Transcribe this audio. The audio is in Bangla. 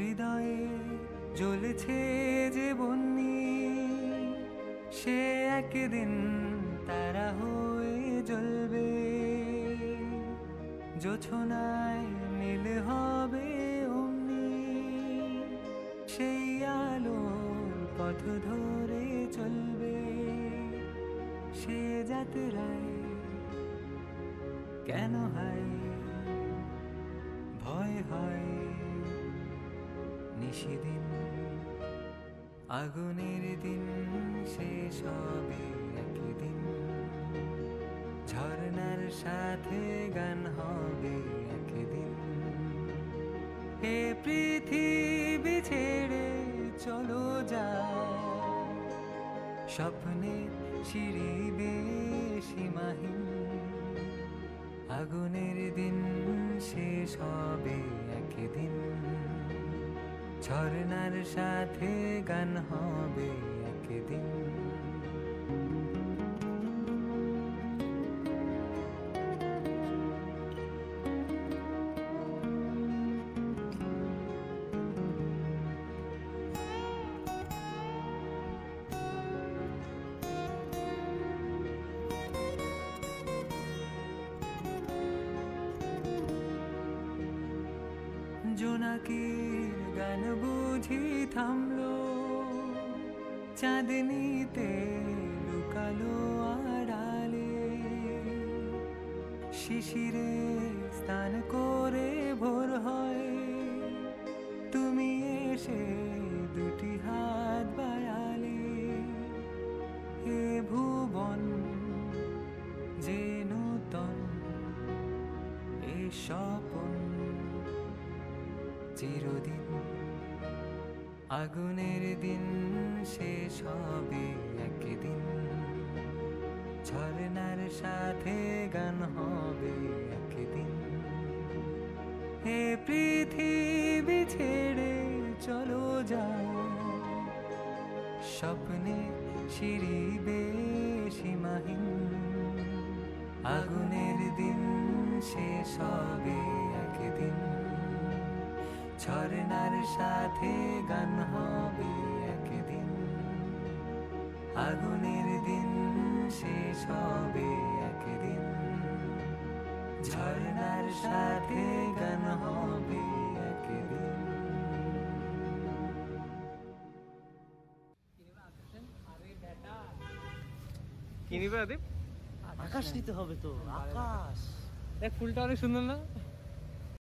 হৃদয়ে জ্বলেছে যে বন্যি, সে একদিন তারা হয়ে জ্বলবে। জোছনায় নীল হবে অমনি, সেই আলোর পথ ধরে চলবে। সে যাত্রায় কেন হয় ভয় হয় নিশিদিন, আগুনের দিন শেষ হবে একদিন। ঝর্ণার সাথে গান হবে একদিন। এ পৃথিবী ছেড়ে চলো যায়, স্বপ্নের সিঁড়ি বেয়ে সীমাহীন। আগুনের দিন শেষ হবে একদিন, ঝর্ণার সাথে গান হবে একদিন। জোনাকির গান বুঝি থামলো, চাঁদনিতে লুকালো আড়ালে। শিশিরে স্নান করে ভোর হয়, তুমি এসে দুটি হাত বাড়ালে। হে ভুবন যে নূতন, এ স্বপন চিরদিন। আগুনের দিন শেষ হবে একদিন, ঝর্ণার সাথে গান হবে একদিন। এ পৃথিবী ছেড়ে চলো যাও, স্বপ্নে সিঁড়ি বেয়ে সীমাহীন। আগুনের দিন শেষ হবে একদিন, ঝর্ণার সাথে গান হবে একদিন। আগুনের দিন শেষ হবে একদিন, ঝর্ণার সাথে গান হবে একদিন। কি নিবে আদিপ? আকাশ নিতে হবে তো, আকাশ। দেখ ফুলটা অনেক সুন্দর না?